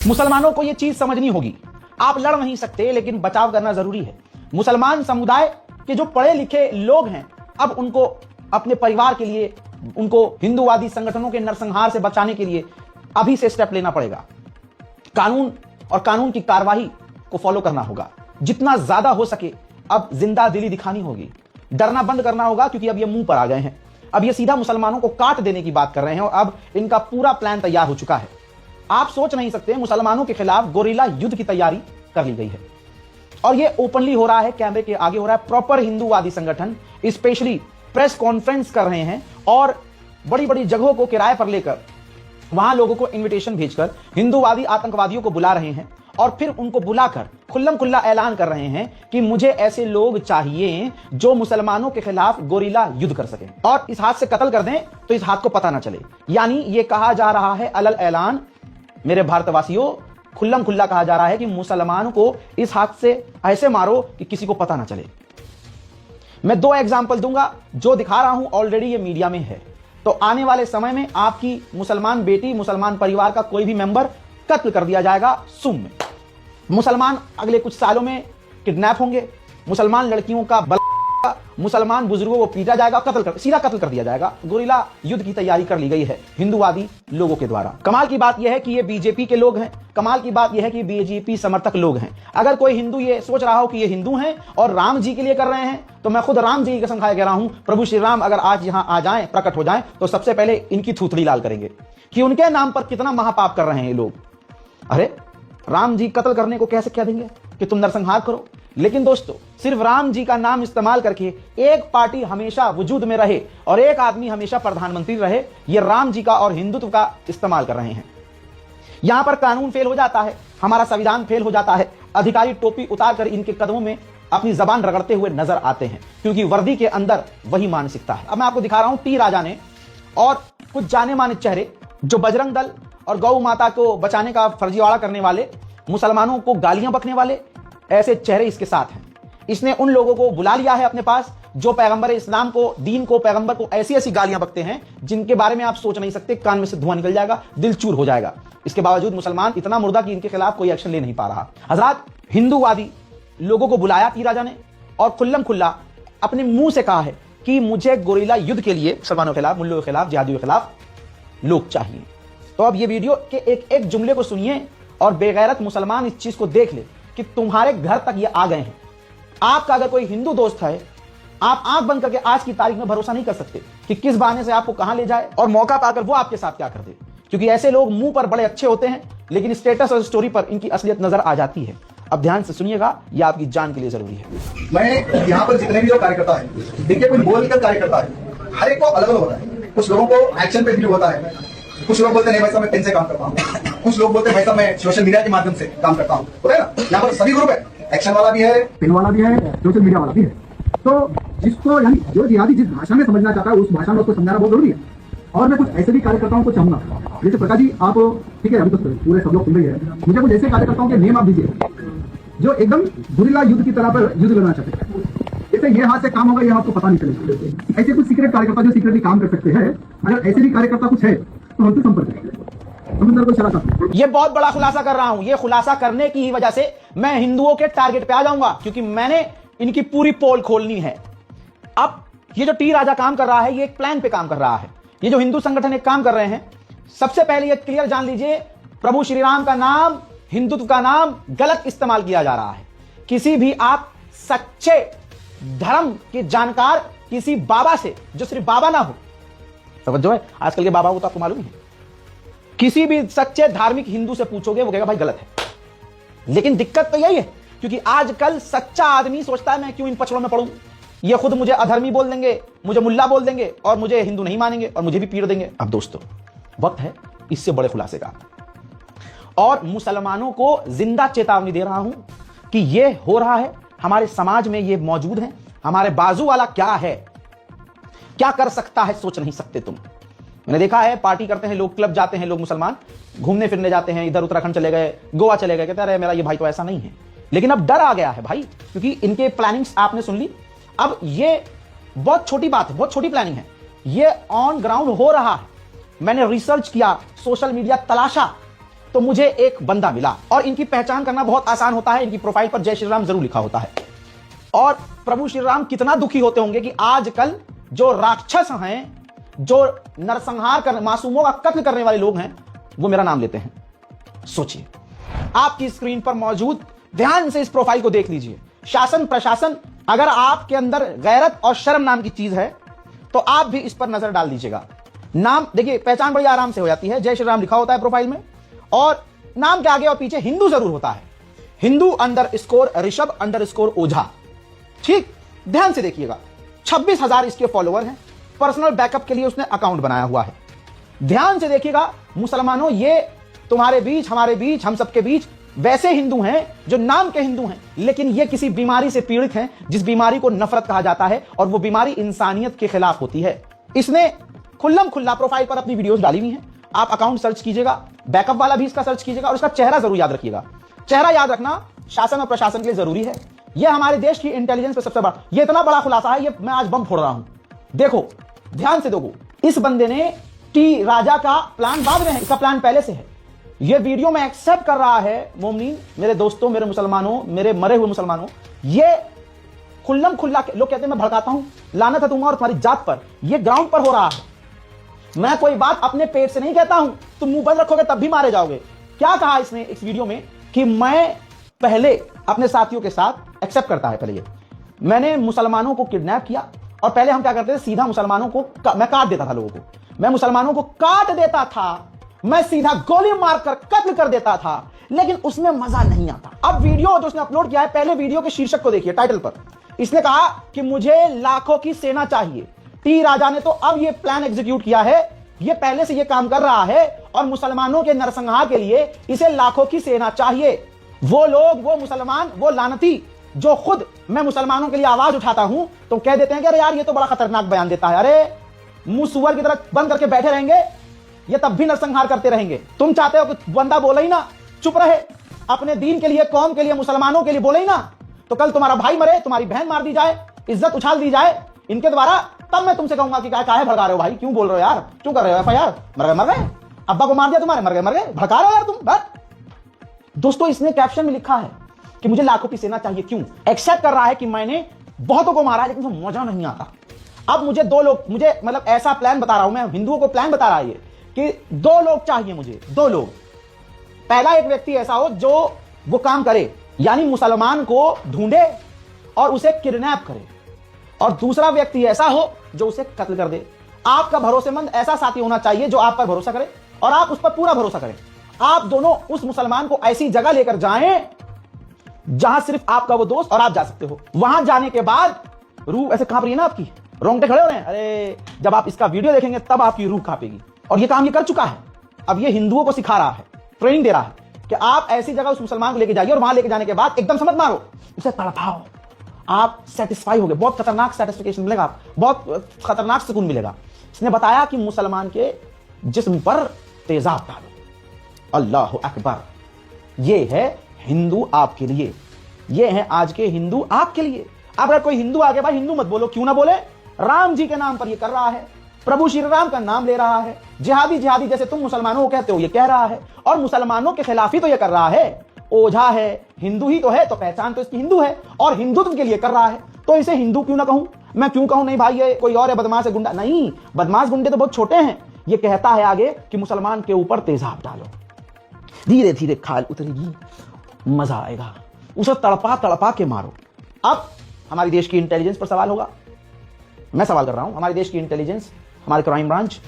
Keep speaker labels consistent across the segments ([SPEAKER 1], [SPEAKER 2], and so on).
[SPEAKER 1] मुसलमानों को यह चीज समझनी होगी, आप लड़ नहीं सकते लेकिन बचाव करना जरूरी है। मुसलमान समुदाय के जो पढ़े लिखे लोग हैं, अब उनको अपने परिवार के लिए, उनको हिंदूवादी संगठनों के नरसंहार से बचाने के लिए अभी से स्टेप लेना पड़ेगा। कानून और कानून की कार्रवाई को फॉलो करना होगा। जितना ज्यादा हो सके अब जिंदा दिली दिखानी होगी, डरना बंद करना होगा, क्योंकि अब ये मुंह पर आ गए हैं। अब ये सीधा मुसलमानों को काट देने की बात कर रहे हैं और अब इनका पूरा प्लान तैयार हो चुका है। आप सोच नहीं सकते, मुसलमानों के खिलाफ गोरिल्ला युद्ध की तैयारी कर ली गई है और ये ओपनली हो रहा है, कैमरे के आगे हो रहा है। प्रॉपर हिंदूवादी संगठन स्पेशली प्रेस कॉन्फ्रेंस कर रहे हैं और बड़ी बड़ी जगहों को किराए पर लेकर वहां लोगों को इनविटेशन भेजकर हिंदूवादी आतंकवादियों को बुला रहे हैं और फिर उनको बुलाकर खुल्लम खुल्ला ऐलान कर रहे हैं कि मुझे ऐसे लोग चाहिए जो मुसलमानों के खिलाफ गोरिल्ला युद्ध कर सकें और इस हाथ से कत्ल कर दें तो इस हाथ को पता ना चले। यानी ये कहा जा रहा है अलल ऐलान, मेरे भारतवासियों, खुल्लम खुल्ला कहा जा रहा है कि मुसलमानों को इस हाथ से ऐसे मारो कि किसी को पता ना चले। मैं 2 एग्जाम्पल दूंगा, जो दिखा रहा हूं ऑलरेडी ये मीडिया में है। तो आने वाले समय में आपकी मुसलमान बेटी, मुसलमान परिवार का कोई भी मेंबर कत्ल कर दिया जाएगा सुम में। मुसलमान अगले कुछ सालों में किडनैप होंगे, मुसलमान लड़कियों का मुसलमान बुजुर्गों को पीटा जाएगा, सीधा कत्ल कर दिया जाएगा। गोरिल्ला युद्ध की तैयारी कर ली गई है हिंदूवादी लोगों के द्वारा। कमाल की बात यह है कि ये बीजेपी के लोग हैं, कमाल की बात यह है कि बीजेपी समर्थक लोग हैं। अगर कोई हिंदू ये सोच रहा हो कि ये हिंदू हैं और राम जी के लिए कर रहे हैं, तो मैं खुद राम जी की कसम खाए कह रहा हूं, प्रभु श्री राम अगर आज यहां आ जाएं, प्रकट हो जाएं, तो सबसे पहले इनकी थूथड़ी लाल करेंगे कि उनके नाम पर कितना महापाप कर रहे हैं ये लोग। अरे राम जी कत्ल करने को कैसे कह देंगे कि तुम नरसंहार करो। लेकिन दोस्तों, सिर्फ राम जी का नाम इस्तेमाल करके एक पार्टी हमेशा वजूद में रहे और एक आदमी हमेशा प्रधानमंत्री रहे, ये राम जी का और हिंदुत्व का इस्तेमाल कर रहे हैं। यहां पर कानून फेल हो जाता है, हमारा संविधान फेल हो जाता है। अधिकारी टोपी उतारकर इनके कदमों में अपनी जबान रगड़ते हुए नजर आते हैं, क्योंकि वर्दी के अंदर वही मानसिकता है। अब मैं आपको दिखा रहा हूं टी राजा ने और कुछ जाने माने चेहरे जो बजरंग दल और गौ माता को बचाने का फर्जीवाड़ा करने वाले, मुसलमानों को गालियां बकने वाले, ऐसे चेहरे इसके साथ हैं। इसने उन लोगों को बुला लिया है अपने पास जो पैगंबर इस्लाम को, दीन को, पैगंबर को ऐसी ऐसी गालियां बकते हैं जिनके बारे में आप सोच नहीं सकते, कान में से धुआं निकल जाएगा, दिल चूर हो जाएगा। इसके बावजूद मुसलमान इतना मुर्दा कि इनके खिलाफ कोई एक्शन ले नहीं पा रहा। हजरात, हिंदूवादी लोगों को बुलाया टी राजा ने और खुल्लम खुल्ला अपने मुंह से कहा है कि मुझे गोरिल्ला युद्ध के लिए मुसलमानों के खिलाफ, मुल्लों के खिलाफ, जिहादियों के खिलाफ लोग चाहिए। तो अब ये वीडियो के एक एक जुमले को सुनिए और बेगैरत मुसलमान इस चीज को देख ले कि तुम्हारे घर तक ये आ गए हैं। आपका अगर कोई हिंदू दोस्त है, आप आंख बंद करके आज की तारीख में भरोसा नहीं कर सकते कि किस बहाने से आपको कहां ले जाए और मौका पाकर वो आपके साथ क्या कर दे, क्योंकि ऐसे लोग मुंह पर बड़े अच्छे होते हैं लेकिन स्टेटस और स्टोरी पर इनकी असलियत नजर आ जाती है। अब ध्यान से सुनिएगा, यह आपकी जान के लिए जरूरी है।
[SPEAKER 2] मैं यहाँ पर जितने भी जो कार्यकर्ता है, देखिए कोई बोलकर कार्यकर्ता है, हर एक को अलग अलग होता है। कुछ लोगों को एक्शन पे बिलीव होता है, कुछ लोग बोलते हैं भाई साहब मैं पेन से काम करता हूँ, कुछ लोग बोलते हैं भाई साहब मैं सोशल मीडिया के माध्यम से काम करता हूँ, होता है ना। यहाँ पर सभी ग्रुप है, एक्शन वाला भी है, पेन वाला भी है, सोशल मीडिया वाला भी है। तो जिसको, यानी जो जिहादी जिस भाषा में समझना चाहता है उस भाषा में उसको समझाना बहुत जरूरी है। और मैं कुछ ऐसे भी कार्यकर्ताओं को चाहूंगा, जैसे प्रकाश जी आप, ठीक है अभी तो पूरे सब लोग सुन रही है, मुझे कुछ ऐसे कार्यकर्ताओं के नेम आप दीजिए जो एकदम गोरिल्ला युद्ध की तरह पर युद्ध करना चाहते हैं। जैसे ये हाथ से काम होगा, ये आपको पता नहीं चलेगा। ऐसे कुछ सीक्रेट कार्यकर्ता जो सीक्रेटली काम कर सकते हैं, अगर ऐसे भी कार्यकर्ता कुछ है तो हमसे संपर्क करें।
[SPEAKER 1] ये बहुत बड़ा खुलासा कर रहा हूं। ये खुलासा करने की ही वजह से मैं हिंदुओं के टारगेट पे आ जाऊंगा, क्योंकि मैंने इनकी पूरी पोल खोलनी है। अब ये जो टी राजा काम कर रहा है, ये एक प्लान पे काम कर रहा है। ये जो हिंदू संगठन एक काम कर रहे हैं, सबसे पहले ये क्लियर जान लीजिए, प्रभु श्री राम का नाम, हिंदुत्व का नाम गलत इस्तेमाल किया जा रहा है। किसी भी आप सच्चे धर्म के जानकार किसी बाबा से, जो सिर्फ बाबा ना हो, समझो है आजकल के बाबा को तो आपको मालूम है, किसी भी सच्चे धार्मिक हिंदू से पूछोगे वो कहेगा भाई गलत है। लेकिन दिक्कत तो यही है, क्योंकि आजकल सच्चा आदमी सोचता है मैं क्यों इन पचड़ों में पड़ूं, ये खुद मुझे अधर्मी बोल देंगे, मुझे मुल्ला बोल देंगे और मुझे हिंदू नहीं मानेंगे और मुझे भी पीट देंगे। अब दोस्तों, वक्त है इससे बड़े खुलासे का, और मुसलमानों को जिंदा चेतावनी दे रहा हूं कि ये हो रहा है, हमारे समाज में ये मौजूद है। हमारे बाजू वाला क्या है, क्या कर सकता है, सोच नहीं सकते तुम। मैंने देखा है, पार्टी करते हैं लोग, क्लब जाते हैं लोग, मुसलमान घूमने फिरने जाते हैं, इधर उत्तराखंड चले गए, गोवा चले गए, कहते हैं मेरा ये भाई तो ऐसा नहीं है। लेकिन अब डर आ गया है भाई, क्योंकि इनके प्लानिंग्स आपने सुन ली। अब ये बहुत छोटी बात है, बहुत छोटी प्लानिंग है, ये ऑन ग्राउंड हो रहा है। मैंने रिसर्च किया, सोशल मीडिया तलाशा, तो मुझे एक बंदा मिला, और इनकी पहचान करना बहुत आसान होता है। इनकी प्रोफाइल पर जय श्री राम जरूर लिखा होता है। और प्रभु श्री राम कितना दुखी होते होंगे कि आजकल जो राक्षस हैं, जो नरसंहार कर, मासूमों का कत्ल करने वाले लोग हैं, वो मेरा नाम लेते हैं। सोचिए, आपकी स्क्रीन पर मौजूद, ध्यान से इस प्रोफाइल को देख लीजिए। शासन प्रशासन, अगर आपके अंदर गैरत और शर्म नाम की चीज है तो आप भी इस पर नजर डाल दीजिएगा। नाम देखिए, पहचान बड़ी आराम से हो जाती है। जय श्री राम लिखा होता है प्रोफाइल में, और नाम के आगे और पीछे हिंदू जरूर होता है। हिंदू _ ऋषभ _ ओझा। ठीक, ध्यान से देखिएगा। 26,000 इसके फॉलोअर हैं। पर्सनल बैकअप के लिए उसने अकाउंट बनाया हुआ है। ध्यान से देखिएगा मुसलमानों, ये तुम्हारे बीच, हमारे बीच, हम सबके बीच वैसे हिंदू हैं जो नाम के हिंदू हैं, लेकिन ये किसी बीमारी से पीड़ित हैं, जिस बीमारी को नफरत कहा जाता है, और वो बीमारी इंसानियत के खिलाफ होती है। इसने खुल्लम खुल्ला प्रोफाइल पर अपनी वीडियोस डाली हुई हैं। आप अकाउंट सर्च कीजिएगा, बैकअप वाला भी इसका सर्च कीजिएगा, और इसका चेहरा जरूर याद रखिएगा। चेहरा याद रखना शासन और प्रशासन के लिए जरूरी है। यह हमारे देश की इंटेलिजेंस पे सबसे बड़ा, ये इतना बड़ा खुलासा है, ये मैं आज बम फोड़ रहा हूं। देखो, ध्यान से देखो, इस बंदे ने टी राजा का प्लान बाद में है, इसका प्लान पहले से है। ये वीडियो में एक्सेप्ट कर रहा है। मोमिनीन, मेरे दोस्तों, मेरे मुसलमानों, मेरे मरे हुए मुसलमानों, ये खुल्लम खुल्ला, लोग कहते हैं मैं भड़काता हूं, लानत है तुम्हारी और तुम्हारी जात पर। ये ग्राउंड पर हो रहा है। मैं कोई बात अपने पेट से नहीं कहता हूं, तुम मुंह बंद रखोगे तब भी मारे जाओगे। क्या कहा इसने इस वीडियो में कि मैं पहले अपने साथियों के साथ, एक्सेप्ट करता है पहले, ये मैंने मुसलमानों को किडनैप किया, और पहले हम क्या करते थे, सीधा मुसलमानों को मैं काट देता था। लोगों को मैं मुसलमानों को काट देता था, मैं सीधा गोली मारकर कत्ल कर देता था, लेकिन उसमें मजा नहीं आता। अब वीडियो जो उसने अपलोड किया है, पहले वीडियो के शीर्षक को देखिए, टाइटल पर इसने कहा कि मुझे लाखों की सेना चाहिए। टी राजा ने तो अब ये प्लान एग्जीक्यूट किया है, ये पहले से ये काम कर रहा है, और मुसलमानों के नरसंहार के लिए इसे लाखों की सेना चाहिए। वो लोग, वो मुसलमान, वो लानती जो खुद, मैं मुसलमानों के लिए आवाज उठाता हूं तो कह देते हैं कि अरे यार ये तो बड़ा खतरनाक बयान देता है, अरे मुंह सुअर की तरह बंद करके बैठे रहेंगे, ये तब भी नरसंहार करते रहेंगे। तुम चाहते हो कि बंदा बोले ही ना, चुप रहे, अपने दीन के लिए, कौम के लिए, मुसलमानों के लिए बोले ही ना, तो कल तुम्हारा भाई मरे, तुम्हारी बहन मार दी जाए, इज्जत उछाल दी जाए इनके द्वारा, तब मैं तुमसे कहूंगा कि काहे भड़का रहे हो भाई, क्यों बोल रहे हो यार, क्यों कर रहे हो FIR? मर गए, अब्बा को मार दिया तुम्हारे, मर गए, भड़का रहे हो यार तुम। बस दोस्तों, इसने कैप्शन में लिखा है कि मुझे लाखों की सेना चाहिए। क्यों? एक्सेप्ट कर रहा है कि मैंने बहुतों को मारा है, लेकिन मुझे मजा नहीं आता। अब मुझे दो लोग, मुझे मतलब ऐसा प्लान बता रहा हूं मैं, हिंदुओं को प्लान बता रहा है ये कि 2 लोग चाहिए मुझे, 2 लोग। पहला एक व्यक्ति ऐसा हो जो वो काम करे, यानी मुसलमान को ढूंढे और उसे किडनैप करे, और दूसरा व्यक्ति ऐसा हो जो उसे कत्ल कर दे। आपका भरोसेमंद ऐसा साथी होना चाहिए जो आप पर भरोसा करे और आप उस पर पूरा भरोसा करें। आप दोनों उस मुसलमान को ऐसी जगह लेकर जाएं जहां सिर्फ आपका वो दोस्त और आप जा सकते हो। वहां जाने के बाद रूह ऐसे कांप रही है ना, आपकी रोंगटे खड़े हो रहे हैं, अरे जब आप इसका वीडियो देखेंगे तब आपकी रूह कांपेगी। और ये काम ये कर चुका है, अब ये हिंदुओं को सिखा रहा है, ट्रेनिंग दे रहा है कि आप ऐसी जगह उस मुसलमान को लेके जाइए, और वहां लेके जाने के बाद एकदम समझ मारो, उसे तड़पाओ, आप सेटिस्फाई होगे, बहुत खतरनाक सेटिस्फिकेशन मिलेगा, बहुत खतरनाक सुकून मिलेगा। इसने बताया कि मुसलमान के जिस्म पर तेजाब डालो। अल्लाह अकबर। ये है हिंदू आपके लिए, ये है आज के हिंदू आपके लिए। अगर कोई हिंदू आगे, भाई हिंदू मत बोलो, क्यों ना बोले, राम जी के नाम पर ये कर रहा है, प्रभु श्री राम का नाम ले रहा है, जिहादी जिहादी जैसे तुम मुसलमानों को कहते हो ये कह रहा है, और मुसलमानों के खिलाफ ही तो ये कर रहा है। ओझा है, हिंदू ही तो है, तो पहचान तो इसकी हिंदू है, और हिंदुत्व के लिए कर रहा है, तो इसे हिंदू क्यों ना कहूं मैं? क्यों कहूं नहीं भाई ये कोई और है, बदमाश है, गुंडा? नहीं, बदमाश गुंडे तो बहुत छोटे हैं। ये कहता है आगे कि मुसलमान के ऊपर तेजाब डालो, धीरे धीरे खाल उतरेगी, मजा आएगा, उसे तड़पा तड़पा के मारो। अब हमारे देश की इंटेलिजेंस पर सवाल होगा, मैं सवाल कर रहा हूं, हमारे देश की इंटेलिजेंस, हमारे क्राइम ब्रांच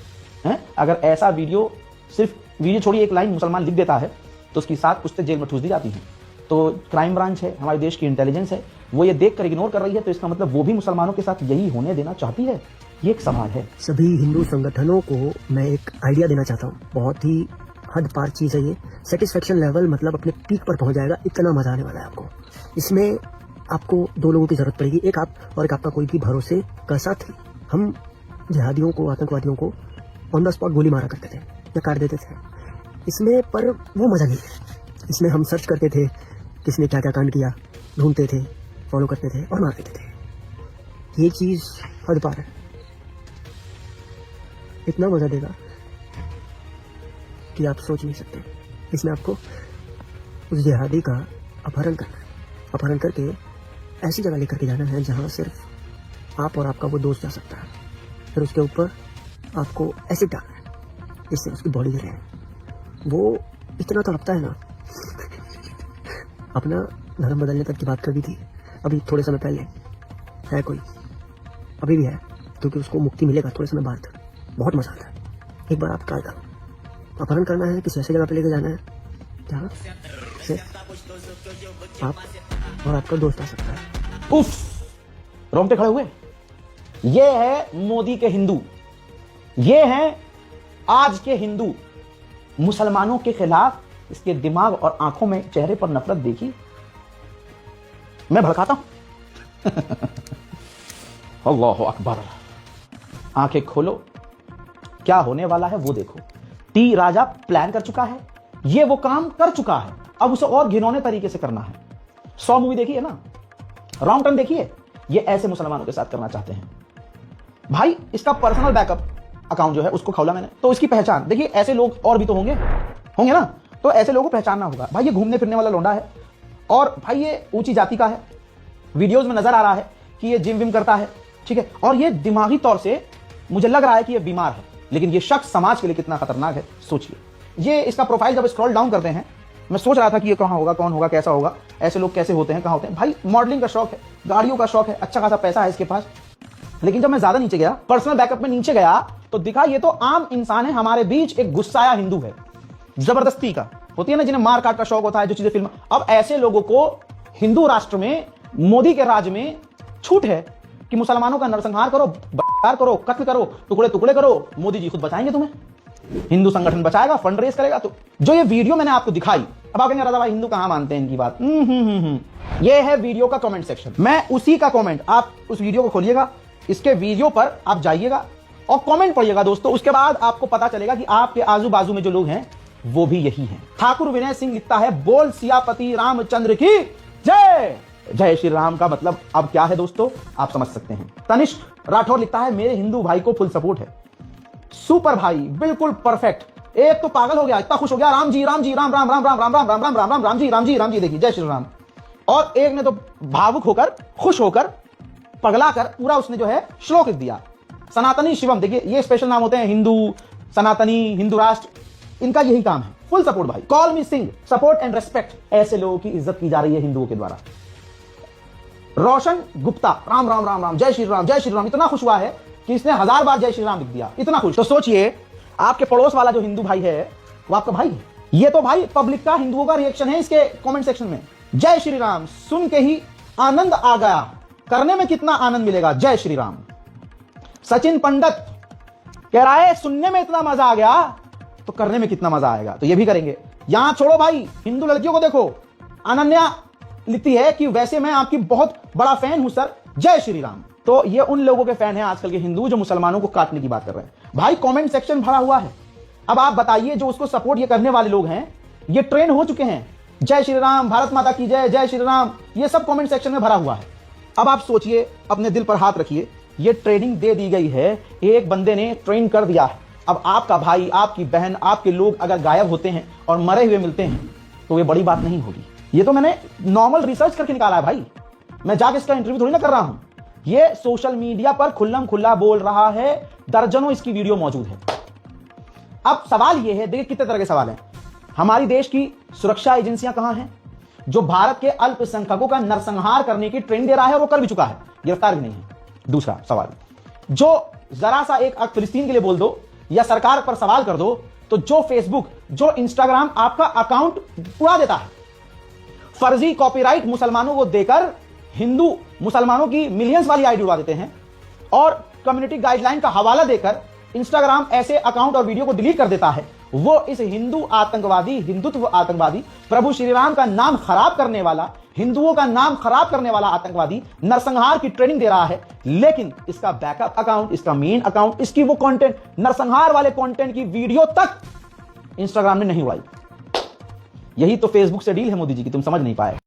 [SPEAKER 1] है, अगर ऐसा वीडियो, सिर्फ वीडियो छोड़िए, एक लाइन मुसलमान लिख देता है तो उसकी 7 पुश्तें जेल में ठूस दी जाती हैं। तो क्राइम ब्रांच है, हमारे देश की इंटेलिजेंस है, वो ये देखकर इग्नोर कर रही है, तो इसका मतलब वो भी मुसलमानों के साथ यही होने देना चाहती है। ये एक सवाल है।
[SPEAKER 3] सभी हिंदू संगठनों को मैं एक आइडिया देना चाहता हूँ, बहुत ही हद पार चीज़ है ये। सेटिस्फेक्शन लेवल मतलब अपने पीक पर पहुंच जाएगा, इतना मजा आने वाला है आपको। इसमें आपको 2 लोगों की जरूरत पड़ेगी, एक आप और एक आपका कोई भी भरोसे का साथी। हम जिहादियों को, आतंकवादियों को ऑन द स्पॉट गोली मारा करते थे या काट देते थे, इसमें पर वो मजा नहीं है। इसमें हम सर्च करते थे किसने क्या क्या कांड किया, ढूंढते थे, फॉलो करते थे और मार देते थे। ये चीज हद पार है, इतना मजा देगा कि आप सोच नहीं सकते। इसमें आपको उस जिहादी का अपहरण करना है। अपहरण करके ऐसी जगह लेकर के जाना है जहाँ सिर्फ आप और आपका वो दोस्त जा सकता है। फिर उसके ऊपर आपको एसिड डालना है जिससे उसकी बॉडी रहे। वो इतना तड़पता है ना, अपना धर्म बदलने तक की बात कर दी थी अभी थोड़े समय पहले। है कोई, अभी भी है, क्योंकि उसको मुक्ति मिलेगा थोड़े समय बाद। बहुत मजा आता है। एक बार आप ट्राई करो। अपहरण करना है, किसी ऐसी जगह पे लेकर जाना है जहाँ से आप और आपका दोस्त आ सकता है।
[SPEAKER 1] उफ, रोंगटे खड़े हुए। ये है मोदी के हिंदू, ये हैं आज के हिंदू। मुसलमानों के खिलाफ इसके दिमाग और आंखों में, चेहरे पर नफरत देखी। मैं भड़काता हूं। अल्लाहु अकबर। आंखें खोलो, क्या होने वाला है वो देखो। टी राजा प्लान कर चुका है, ये वो काम कर चुका है, अब उसे और घिनौने तरीके से करना है। 100 मूवी देखी है ना, रॉन्ग टर्न देखिए। ये ऐसे मुसलमानों के साथ करना चाहते हैं भाई। इसका पर्सनल बैकअप अकाउंट जो है उसको खोला मैंने, तो इसकी पहचान देखिए। ऐसे लोग और भी तो होंगे ना, तो ऐसे लोगों को पहचानना होगा भाई। ये घूमने फिरने वाला लौंडा है और भाई ये ऊंची जाति का है। वीडियोस में नजर आ रहा है कि ये जिम विम करता है, ठीक है। और ये दिमागी तौर से मुझे लग रहा है कि ये बीमार है, लेकिन ये शख्स समाज के लिए कितना खतरनाक है सोचिए। ये इसका प्रोफाइल जब स्क्रॉल डाउन करते हैं, मैं सोच रहा था कि ये कहां होगा, कौन होगा, कैसा होगा, ऐसे लोग कैसे होते हैं, कहां होते हैं। भाई मॉडलिंग का शौक है, गाड़ियों का शौक है, अच्छा खासा पैसा है इसके पास। लेकिन जब मैं ज्यादा नीचे गया, पर्सनल बैकअप में नीचे गया, तो दिखा ये तो आम इंसान है, हमारे बीच एक गुस्साया हिंदू है। जबरदस्ती का होती है ना, जिन्हें मार काट का शौक होता है, जो चीजें फिल्म। अब ऐसे लोगों को हिंदू राष्ट्र में, मोदी के राज में छूट है कि मुसलमानों का नरसंहार करो, बलात्कार करो, कत्ल करो, टुकड़े टुकड़े करो। मोदी जी खुद बचाएंगे तुम्हें, हिंदू संगठन बचाएगा, फंड रेज करेगा। तो जो ये वीडियो मैंने आपको दिखाई, अब आप कहेंगे राजा भाई हिंदू कहां मानते हैं इनकी बात। ये है वीडियो का कमेंट सेक्शन। मैं उसी का कमेंट, आप उस वीडियो को खोलिएगा, इसके वीडियो पर आप जाइएगा और कमेंट पढ़िएगा दोस्तों। उसके बाद आपको पता चलेगा कि आपके आजू बाजू में जो लोग हैं वो भी यही हैं। ठाकुर विनय सिंह लिखता है, बोल सियापति रामचंद्र की जय। जय श्री राम का मतलब अब क्या है दोस्तों, आप समझ सकते हैं। तनिष्क राठौर लिखता है, मेरे हिंदू भाई को फुल सपोर्ट है। सुपर भाई, बिल्कुल परफेक्ट। एक तो पागल हो गया, इतना खुश हो गया, राम जी राम जी, राम राम राम राम राम राम राम राम राम राम राम जी राम जी राम जी, देखिए जय श्री राम। और एक ने तो भावुक होकर, खुश होकर, पगला कर पूरा उसने जो है श्लोक लिख दिया। सनातनी शिवम, देखिए ये स्पेशल नाम होते हैं, हिंदू, सनातनी, हिंदू राष्ट्र, इनका यही काम है। फुल सपोर्ट भाई। Call me Singh, support and respect. ऐसे लोगों की इज्जत की जा रही है हिंदुओं के द्वारा। रोशन गुप्ता, राम राम राम राम, जय श्री राम, जय श्री राम। इतना खुश हुआ है कि इसने 1000 बार जय श्री राम लिख दिया, इतना खुश। तो सोचिए, आपके पड़ोस वाला जो हिंदू भाई है वो आपका भाई है। ये तो भाई पब्लिक का, हिंदुओं का रिएक्शन है इसके कमेंट सेक्शन में। जय श्री राम सुन के ही आनंद आ गया, करने में कितना आनंद मिलेगा, जय श्री राम। सचिन पंडित कह रहा है, सुनने में इतना मजा आ गया तो करने में कितना मजा आएगा, तो ये भी करेंगे। यहां छोड़ो भाई, हिंदू लड़कियों को देखो। अनन्या लिखती है कि वैसे मैं आपकी बहुत बड़ा फैन हूं सर, जय श्री राम। तो ये उन लोगों के फैन हैं आजकल के हिंदू जो मुसलमानों को काटने की बात कर रहे हैं। भाई कमेंट सेक्शन भरा हुआ है। अब आप बताइए, जो उसको सपोर्ट ये करने वाले लोग हैं, ये ट्रेन हो चुके हैं। जय श्री राम, भारत माता की जय, जय श्री राम, ये सब कमेंट सेक्शन में भरा हुआ है। अब आप सोचिए, अपने दिल पर हाथ रखिए, ये ट्रेनिंग दे दी गई है, एक बंदे ने ट्रेन कर दिया है। अब आपका भाई, आपकी बहन, आपके लोग अगर गायब होते हैं और मरे हुए मिलते हैं तो ये बड़ी बात नहीं होगी। ये तो मैंने नॉर्मल रिसर्च करके निकाला है भाई, मैं जाके इसका इंटरव्यू थोड़ी ना कर रहा हूं। ये सोशल मीडिया पर खुल्लम खुल्ला बोल रहा है, दर्जनों इसकी वीडियो मौजूद है। अब सवाल ये है, देखिए कितने तरह के सवाल हैं। हमारी देश की सुरक्षा एजेंसियां कहां हैं, जो भारत के अल्पसंख्यकों का नरसंहार करने की ट्रेनिंग दे रहा है और वो कर भी चुका है, गिरफ्तार भी नहीं है। दूसरा सवाल, जो जरा सा एक फिलिस्तीन के लिए बोल दो या सरकार पर सवाल कर दो, तो जो फेसबुक, जो इंस्टाग्राम आपका अकाउंट उड़ा देता है, फर्जी कॉपीराइट मुसलमानों को देकर हिंदू मुसलमानों की मिलियंस वाली आईडी उड़ा देते हैं, और कम्युनिटी गाइडलाइन का हवाला देकर इंस्टाग्राम ऐसे अकाउंट और वीडियो को डिलीट कर देता है। वो इस हिंदू आतंकवादी, हिंदुत्व आतंकवादी, प्रभु श्री राम का नाम खराब करने वाला, हिंदुओं का नाम खराब करने वाला आतंकवादी नरसंहार की ट्रेनिंग दे रहा है। लेकिन इसका बैकअप अकाउंट, इसका मेन अकाउंट, इसकी वो कंटेंट, नरसंहार वाले कंटेंट की वीडियो तक इंस्टाग्राम ने नहीं उड़ाई। यही तो फेसबुक से डील है मोदी जी की, तुम समझ नहीं पाए।